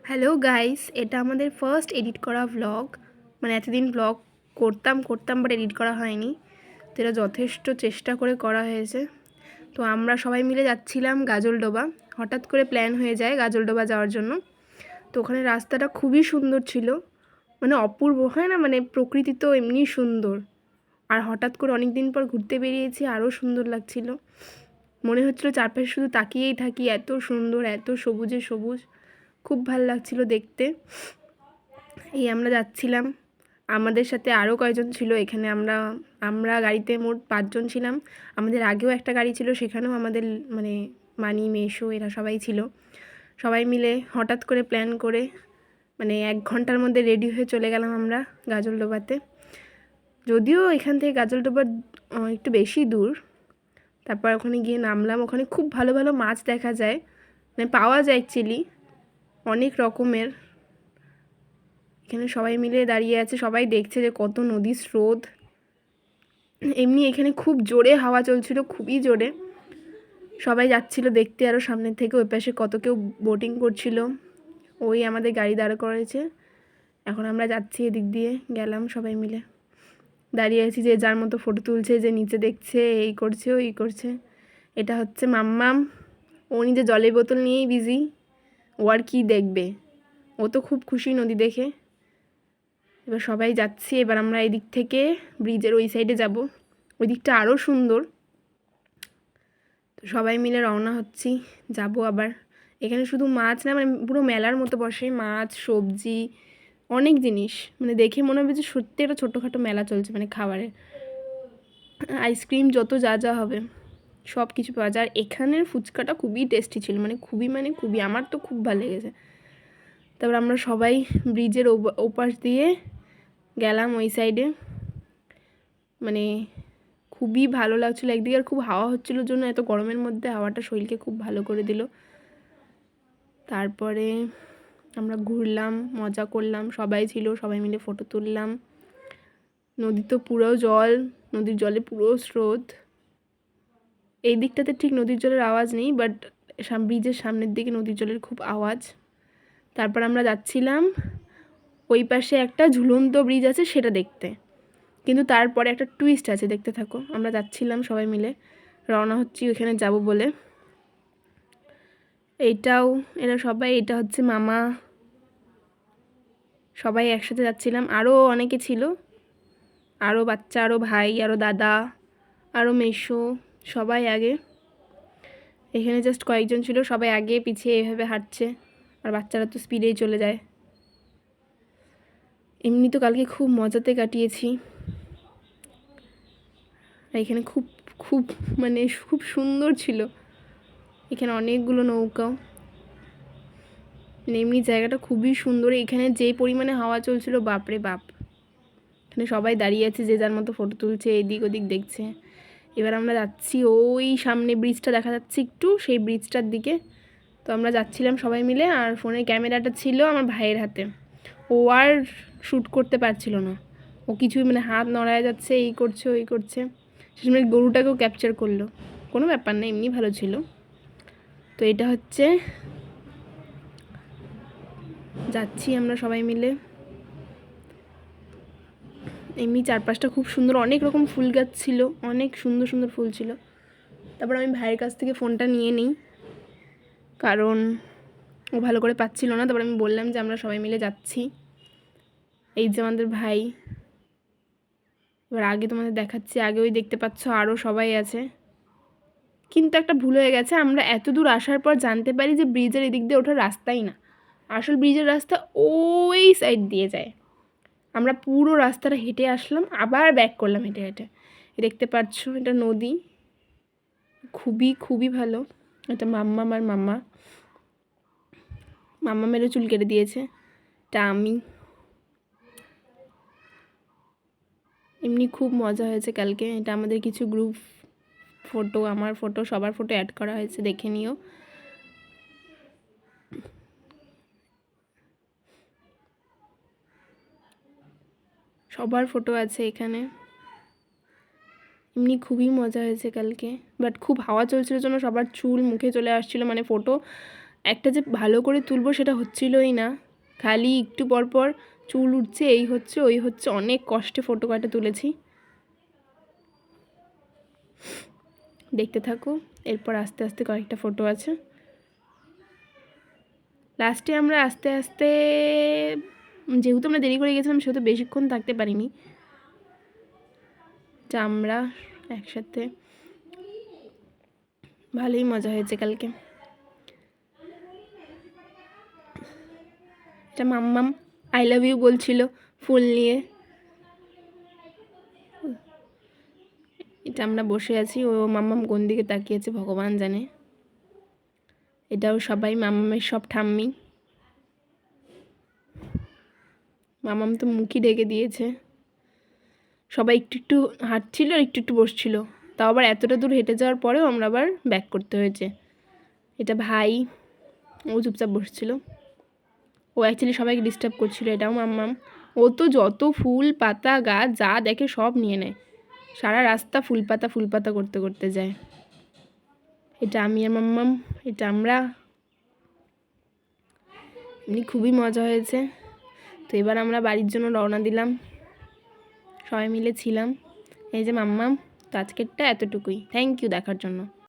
Hello guys, এটা আমাদের first edit করা ভ্লগ। মানে এতদিন ভ্লগ করতাম বাট এডিট করা হয়নি। তো এটা যথেষ্ট চেষ্টা করে করা হয়েছে। তো আমরা সবাই মিলে যাচ্ছিলাম গাজলডোবা। হঠাৎ করে প্ল্যান হয়ে যায় গাজলডোবা যাওয়ার জন্য। তো ওখানে রাস্তাটা খুবই সুন্দর ছিল, মানে অপূর্ব, হয় না? মানে প্রকৃতি তো এমনি সুন্দর, আর হঠাৎ করে অনেক দিন পর ঘুরতে বেরিয়েছি, আরও সুন্দর লাগছিল। মনে হচ্ছিলো চারপাশে শুধু তাকিয়েই থাকি, এত সুন্দর, এত সবুজে সবুজ, খুব ভালো লাগছিল দেখতে। এই আমরা যাচ্ছিলাম, আমাদের সাথে আরও কয়েকজন ছিল। এখানে আমরা গাড়িতে মোট 5 জন ছিলাম। আমাদের আগেও একটা গাড়ি ছিল, সেখানেও আমাদের মানে মানি, মেশো এরা সবাই ছিল। সবাই মিলে হঠাৎ করে প্ল্যান করে মানে 1 ঘন্টার মধ্যে রেডি হয়ে চলে গেলাম আমরা গাজলডোবাতে। যদিও এখান থেকে গাজলডোবা একটু বেশি দূর। তারপর ওখানে গিয়ে নামলাম। ওখানে খুব ভালো ভালো মাছ দেখা যায়, মানে পাওয়া যায় অ্যাকচুয়ালি অনেক রকমের। এখানে সবাই মিলে দাঁড়িয়ে আছে, সবাই দেখছে যে কত নদীর স্রোত। এমনি এখানে খুব জোরে হাওয়া চলছিল, খুবই জোরে। সবাই যাচ্ছিল দেখতে, আরও সামনের থেকে ওই পাশে কত কেউ বোটিং করছিল। ওই আমাদের গাড়ি দাঁড় করেছে, এখন আমরা যাচ্ছি এদিক দিয়ে। গেলাম সবাই মিলে, দাঁড়িয়ে আছি, যে যার মতো ফটো তুলছে, যে নিচে দেখছে, এই করছে ওই করছে। এটা হচ্ছে মাম্মাম, ও নিজে জলের বোতল নিয়েই বিজি। ও আর কী দেখবে, ও তো খুব খুশি নদী দেখে। এবার সবাই যাচ্ছি। এবার আমরা এই দিক থেকে ব্রিজের ওই সাইডে যাব, ওই দিকটা আরও সুন্দর। তো সবাই মিলে রওনা হচ্ছি, যাব আবার। এখানে শুধু মাছ না, মানে পুরো মেলার মতো বসে, মাছ, সবজি, অনেক জিনিস। মানে দেখে মনে হবে যে সত্যি একটা ছোটোখাটো মেলা চলছে, মানে খাবারের, আইসক্রিম, যত যা যা হবে সব কিছু পাওয়া যায়। আর এখানের ফুচকাটা খুবই টেস্টি ছিল, মানে খুবই, আমার তো খুব ভালো লেগেছে। তারপর আমরা সবাই ব্রিজের ওপাশ দিয়ে গেলাম ওই সাইডে। মানে খুবই ভালো লাগছিলো একদিকে, আর খুব হাওয়া হচ্ছিলো জন্য এত গরমের মধ্যে হাওয়াটা শরীরকে খুব ভালো করে দিল। তারপরে আমরা ঘুরলাম, মজা করলাম, সবাই ছিল, সবাই মিলে ফটো তুললাম। নদী তো পুরো জল, নদীর জলে পুরো স্রোত। এই দিকটাতে ঠিক নদীর জলের আওয়াজ নেই, বাট ব্রিজের সামনের দিকে নদীর জলের খুব আওয়াজ। তারপর আমরা যাচ্ছিলাম ওই পাশে একটা ঝুলন্ত ব্রিজ আছে, সেটা দেখতে। কিন্তু তারপরে একটা টুইস্ট আছে, দেখতে থাকো। আমরা যাচ্ছিলাম সবাই মিলে, রওনা হচ্ছি ওইখানে যাব বলে। এরা সবাই, এটা হচ্ছে মামা, সবাই একসাথে যাচ্ছিলাম। আরও অনেকে ছিল, আরও বাচ্চা, আরও ভাই, আরও দাদা, আরও মেশো, সবাই আগে। এখানে জাস্ট কয়েকজন ছিল, সবাই আগে পিছিয়ে এভাবে হাঁটছে, আর বাচ্চারা তো স্পিডেই চলে যায়। এমনি তো কালকে খুব মজাতে কাটিয়েছি। আর এখানে খুব খুব মানে খুব সুন্দর ছিল, এখানে অনেকগুলো নৌকাও। এমনি জায়গাটা খুবই সুন্দর। এখানে যেই পরিমাণে হাওয়া চলছিল, বাপরে বাপ। এখানে সবাই দাঁড়িয়ে আছে, যে যার মতো ফটো তুলছে, এদিক ওদিক দেখছে। এবার আমরা যাচ্ছি ওই সামনে ব্রিজটা দেখা যাচ্ছে একটু, সেই ব্রিজটার দিকে। তো আমরা যাচ্ছিলাম সবাই মিলে, আর ফোনের ক্যামেরাটা ছিল আমার ভাইয়ের হাতে। ও আর শ্যুট করতে পারছিল না, ও কিছুই মানে হাত নড়ায় যাচ্ছে, এই করছে ওই করছে। সে সময় গরুটাকেও ক্যাপচার করলো, কোনো ব্যাপার না, এমনি ভালো ছিল। তো এটা হচ্ছে, যাচ্ছি আমরা সবাই মিলে। এমনি চারপাশটা খুব সুন্দর, অনেক রকম ফুল গাছ ছিল, অনেক সুন্দর সুন্দর ফুল ছিল। তারপর আমি ভাইয়ের কাছ থেকে ফোনটা নিয়ে নিই, কারণ ও ভালো করে পাচ্ছিল না। তারপর আমি বললাম যে আমরা সবাই মিলে যাচ্ছি। এই যে আমাদের ভাই। এবার আগে তোমাদের দেখাচ্ছি, আগে ওই দেখতে পাচ্ছ আরও সবাই আছে। কিন্তু একটা ভুল হয়ে গেছে, আমরা এত দূর আসার পর জানতে পারি যে ব্রিজের এদিক দিয়ে ওঠার রাস্তাই না, আসল ব্রিজের রাস্তা ওই সাইড দিয়ে যায়। আমরা পুরো রাস্তাটা হেঁটে আসলাম, আবার ব্যাক করলাম হেঁটে হেঁটে। দেখতে পাচ্ছ এটা নদী, খুবই ভালো। এটা মাম্মা মেরে চুল কেটে দিয়েছে, এটা আমি। এমনি খুব মজা হয়েছে কালকে। এটা আমাদের কিছু গ্রুপ ফটো, আমার ফটো, সবার ফটো অ্যাড করা হয়েছে, দেখে নিও। সবার ফটো আছে এখানে। এমনি খুবই মজা হয়েছে কালকে, বাট খুব হাওয়া চলছিল জন্য সবার চুল মুখে চলে আসছিলো, মানে ফটো একটা যে ভালো করে তুলবো সেটা হচ্ছিলই না, খালি একটু পর পর চুল উঠছে, এই হচ্ছে ওই হচ্ছে। অনেক কষ্টে ফটো কাটা তুলেছি, দেখতে থাকো। এরপর আস্তে আস্তে কয়েকটা ফটো আছে। লাস্টে আমরা আস্তে আস্তে, যেহেতু আমরা দেরি করে গেছিলাম সেহেতু বেশিক্ষণ থাকতে পারিনি, যা আমরা একসাথে ভালোই মজা হয়েছে কালকে। এটা মাম্মাম আই লাভ ইউ বলছিল ফুল নিয়ে। এটা আমরা বসে আছি, ও মাম্মাম কোন দিকে তাকিয়েছে ভগবান জানে। এটাও সবাই মাম্মামের সব ঠাম্মি। মাম্মাম তো মুখই ঢেকে দিয়েছে। সবাই একটু একটু হাঁটছিল আর একটু একটু বসছিল, তাও আবার এতটা দূর হেঁটে যাওয়ার পরেও আমরা আবার ব্যাক করতে হয়েছে। এটা ভাই, ও চুপচাপ বসছিল, ও অ্যাকচুয়ালি সবাইকে ডিস্টার্ব করছিল। এটাও মাম্মাম, ও তো যত ফুল পাতা গাছ যা দেখে সব নিয়ে নেয়, সারা রাস্তা ফুল পাতা করতে করতে যায়। এটা আমি আর মাম্মাম, এটা আমরা। এমনি খুবই মজা হয়েছে। তো এবার আমরা বাড়ির জন্য রওনা দিলাম, সবাই মিলে ছিলাম। এই যে মাম্মাম। তো আজকেরটা এতটুকুই, থ্যাংক ইউ দেখার জন্য।